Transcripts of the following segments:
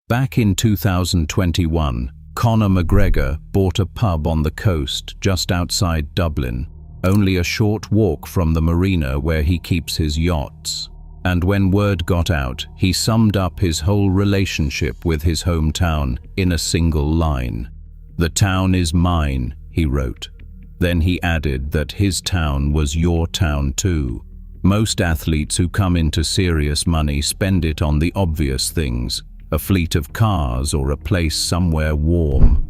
Back in 2021, Conor McGregor bought a pub on the coast just outside Dublin, only a short walk from the marina where he keeps his yachts. And when word got out, he summed up his whole relationship with his hometown in a single line. "The town is mine," he wrote. Then he added that his town was your town too. Most athletes who come into serious money spend it on the obvious things, a fleet of cars or a place somewhere warm.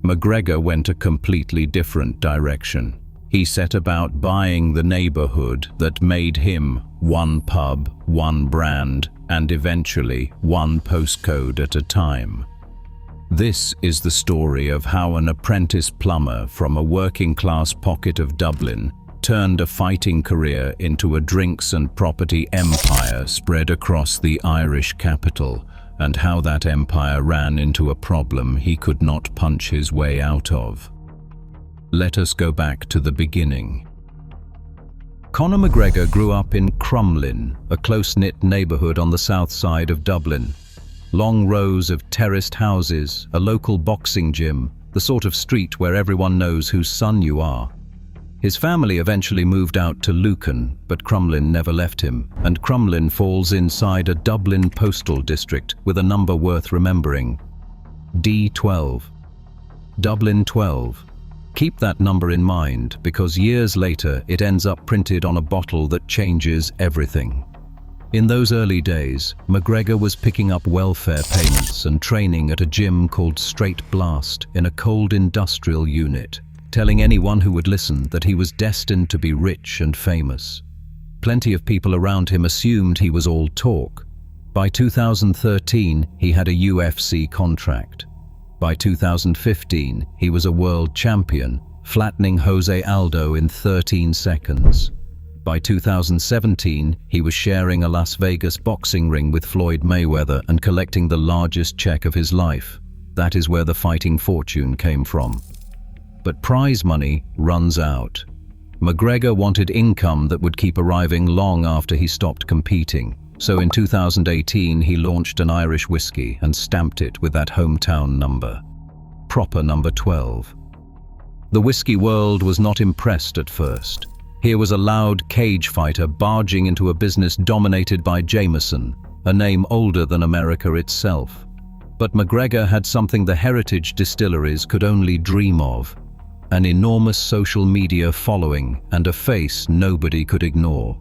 McGregor went a completely different direction. He set about buying the neighborhood that made him one pub, one brand, and eventually one postcode at a time. This is the story of how an apprentice plumber from a working-class pocket of Dublin turned a fighting career into a drinks and property empire spread across the Irish capital, and how that empire ran into a problem he could not punch his way out of. Let us go back to the beginning. Conor McGregor grew up in Crumlin, a close-knit neighborhood on the south side of Dublin. Long rows of terraced houses, a local boxing gym, the sort of street where everyone knows whose son you are. His family eventually moved out to Lucan, but Crumlin never left him, and Crumlin falls inside a Dublin postal district with a number worth remembering. D12. Dublin 12. Keep that number in mind, because years later it ends up printed on a bottle that changes everything. In those early days, McGregor was picking up welfare payments and training at a gym called Straight Blast in a cold industrial unit, telling anyone who would listen that he was destined to be rich and famous. Plenty of people around him assumed he was all talk. By 2013, he had a UFC contract. By 2015, he was a world champion, flattening Jose Aldo in 13 seconds. By 2017, he was sharing a Las Vegas boxing ring with Floyd Mayweather and collecting the largest check of his life. That is where the fighting fortune came from. But prize money runs out. McGregor wanted income that would keep arriving long after he stopped competing. So in 2018, he launched an Irish whiskey and stamped it with that hometown number. Proper number 12. The whiskey world was not impressed at first. Here was a loud cage fighter barging into a business dominated by Jameson, a name older than America itself. But McGregor had something the heritage distilleries could only dream of: an enormous social media following and a face nobody could ignore.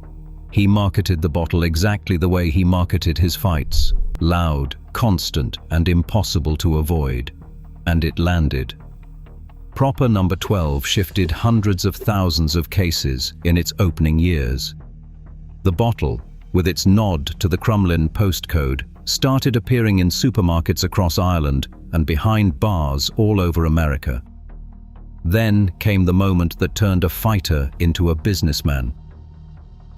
He marketed the bottle exactly the way he marketed his fights: loud, constant, and impossible to avoid. And it landed. Proper number 12 shifted hundreds of thousands of cases in its opening years. The bottle, with its nod to the Crumlin postcode, started appearing in supermarkets across Ireland and behind bars all over America. Then came the moment that turned a fighter into a businessman.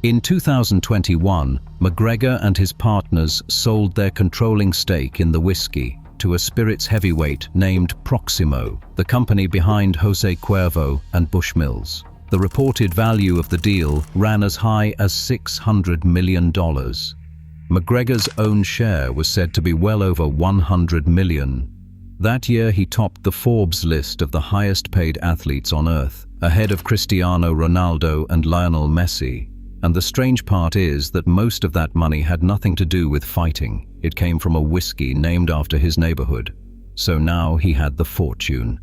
In 2021, McGregor and his partners sold their controlling stake in the whiskey to a spirits heavyweight named Proximo, the company behind Jose Cuervo and Bushmills. The reported value of the deal ran as high as $600 million. McGregor's own share was said to be well over $100 million. That year he topped the Forbes list of the highest-paid athletes on earth, ahead of Cristiano Ronaldo and Lionel Messi. And the strange part is that most of that money had nothing to do with fighting. It came from a whiskey named after his neighborhood. So now he had the fortune.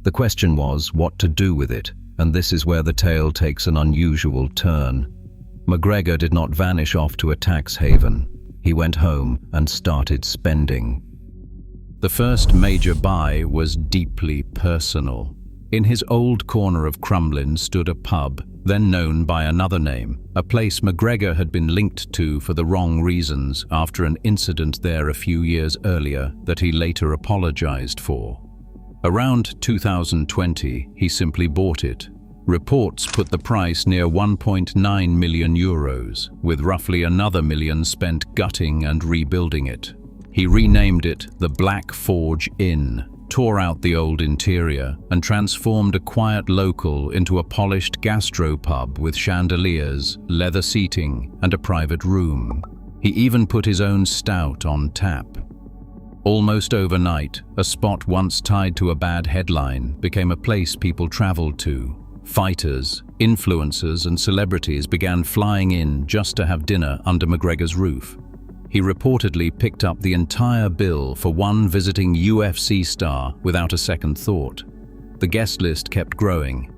The question was what to do with it, and this is where the tale takes an unusual turn. McGregor did not vanish off to a tax haven. He went home and started spending. The first major buy was deeply personal. In his old corner of Crumlin stood a pub, then known by another name, a place McGregor had been linked to for the wrong reasons after an incident there a few years earlier that he later apologized for. Around 2020, he simply bought it. Reports put the price near €1.9 million, with roughly another million spent gutting and rebuilding it. He renamed it the Black Forge Inn, tore out the old interior, and transformed a quiet local into a polished gastropub with chandeliers, leather seating, and a private room. He even put his own stout on tap. Almost overnight, a spot once tied to a bad headline became a place people traveled to. Fighters, influencers, and celebrities began flying in just to have dinner under McGregor's roof. He reportedly picked up the entire bill for one visiting UFC star without a second thought. The guest list kept growing.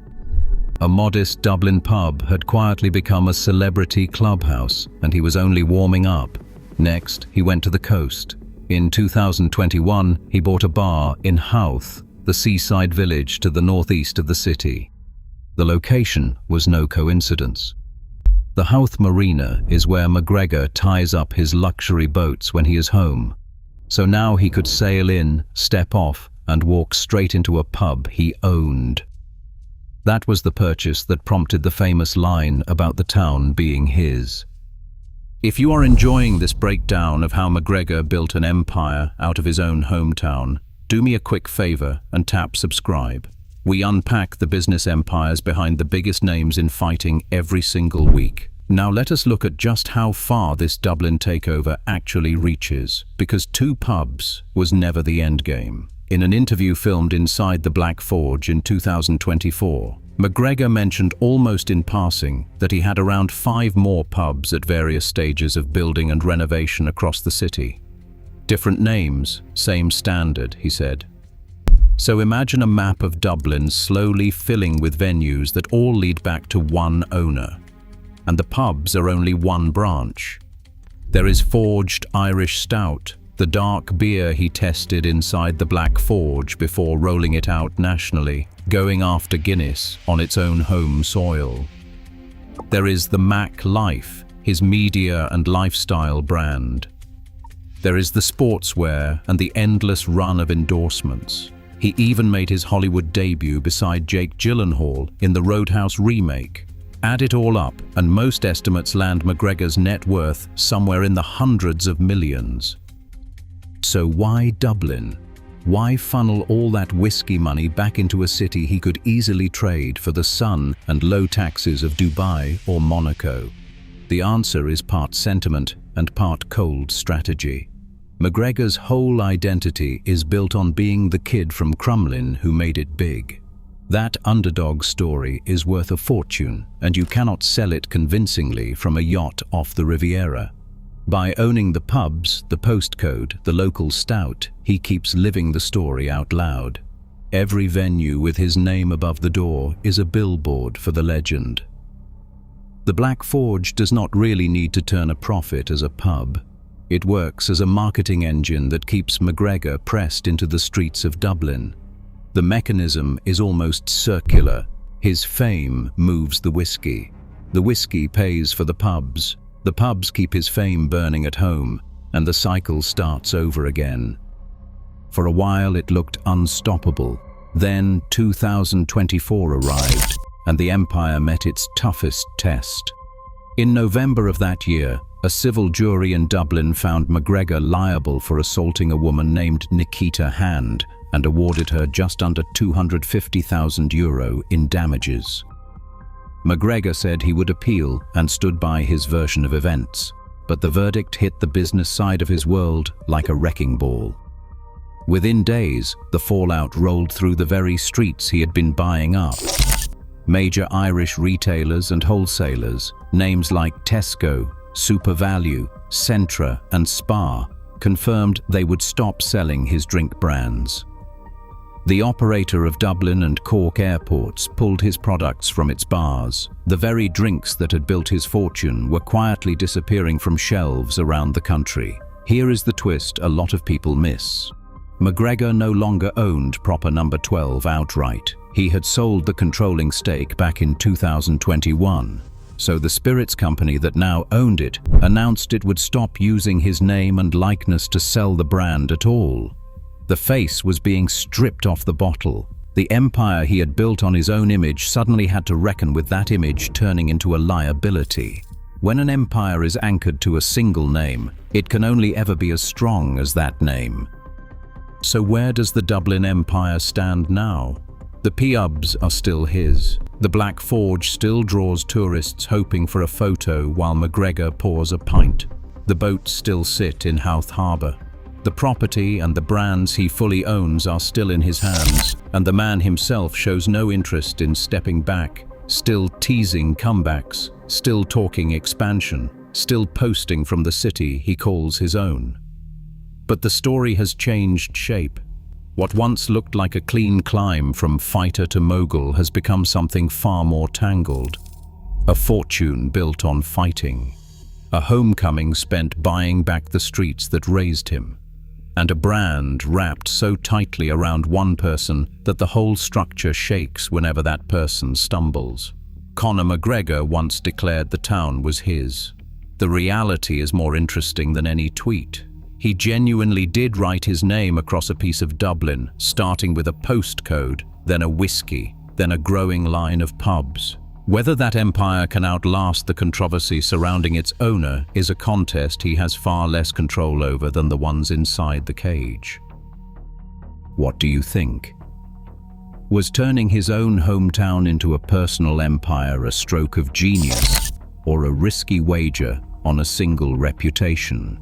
A modest Dublin pub had quietly become a celebrity clubhouse, and he was only warming up. Next, he went to the coast. In 2021, he bought a bar in Howth, the seaside village to the northeast of the city. The location was no coincidence. The Howth Marina is where McGregor ties up his luxury boats when he is home. So now he could sail in, step off, and walk straight into a pub he owned. That was the purchase that prompted the famous line about the town being his. If you are enjoying this breakdown of how McGregor built an empire out of his own hometown, do me a quick favor and tap subscribe. We unpack the business empires behind the biggest names in fighting every single week. Now let us look at just how far this Dublin takeover actually reaches, because 2 pubs was never the end game. In an interview filmed inside the Black Forge in 2024, McGregor mentioned almost in passing that he had around 5 more pubs at various stages of building and renovation across the city. Different names, same standard, he said. So imagine a map of Dublin slowly filling with venues that all lead back to one owner. And the pubs are only one branch. There is Forged Irish Stout, the dark beer he tested inside the Black Forge before rolling it out nationally, going after Guinness on its own home soil. There is the Mac Life, his media and lifestyle brand. There is the sportswear and the endless run of endorsements. He even made his Hollywood debut beside Jake Gyllenhaal in the Roadhouse remake. Add it all up, and most estimates land McGregor's net worth somewhere in the hundreds of millions. So why Dublin? Why funnel all that whiskey money back into a city he could easily trade for the sun and low taxes of Dubai or Monaco? The answer is part sentiment and part cold strategy. McGregor's whole identity is built on being the kid from Crumlin who made it big. That underdog story is worth a fortune, and you cannot sell it convincingly from a yacht off the Riviera. By owning the pubs, the postcode, the local stout, he keeps living the story out loud. Every venue with his name above the door is a billboard for the legend. The Black Forge does not really need to turn a profit as a pub. It works as a marketing engine that keeps McGregor pressed into the streets of Dublin. The mechanism is almost circular. His fame moves the whiskey. The whiskey pays for the pubs keep his fame burning at home, and the cycle starts over again. For a while it looked unstoppable. Then 2024 arrived, and the empire met its toughest test. In November of that year, a civil jury in Dublin found McGregor liable for assaulting a woman named Nikita Hand and awarded her just under €250,000 in damages. McGregor said he would appeal and stood by his version of events, but the verdict hit the business side of his world like a wrecking ball. Within days, the fallout rolled through the very streets he had been buying up. Major Irish retailers and wholesalers, names like Tesco, SuperValu, Centra, and Spar, confirmed they would stop selling his drink brands. The operator of Dublin and Cork airports pulled his products from its bars. The very drinks that had built his fortune were quietly disappearing from shelves around the country. Here is the twist a lot of people miss. McGregor no longer owned proper number 12 outright. He had sold the controlling stake back in 2021. So the spirits company that now owned it announced it would stop using his name and likeness to sell the brand at all. The face was being stripped off the bottle. The empire he had built on his own image suddenly had to reckon with that image turning into a liability. When an empire is anchored to a single name, it can only ever be as strong as that name. So where does the Dublin empire stand now? The pubs are still his. The Black Forge still draws tourists hoping for a photo while McGregor pours a pint. The boats still sit in Howth Harbour. The property and the brands he fully owns are still in his hands, and the man himself shows no interest in stepping back, still teasing comebacks, still talking expansion, still posting from the city he calls his own. But the story has changed shape. What once looked like a clean climb from fighter to mogul has become something far more tangled. A fortune built on fighting. A homecoming spent buying back the streets that raised him. And a brand wrapped so tightly around one person that the whole structure shakes whenever that person stumbles. Conor McGregor once declared the town was his. The reality is more interesting than any tweet. He genuinely did write his name across a piece of Dublin, starting with a postcode, then a whiskey, then a growing line of pubs. Whether that empire can outlast the controversy surrounding its owner is a contest he has far less control over than the ones inside the cage. What do you think? Was turning his own hometown into a personal empire a stroke of genius, or a risky wager on a single reputation?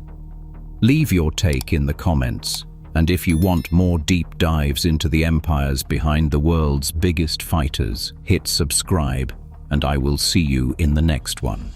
Leave your take in the comments, and if you want more deep dives into the empires behind the world's biggest fighters, hit subscribe, and I will see you in the next one.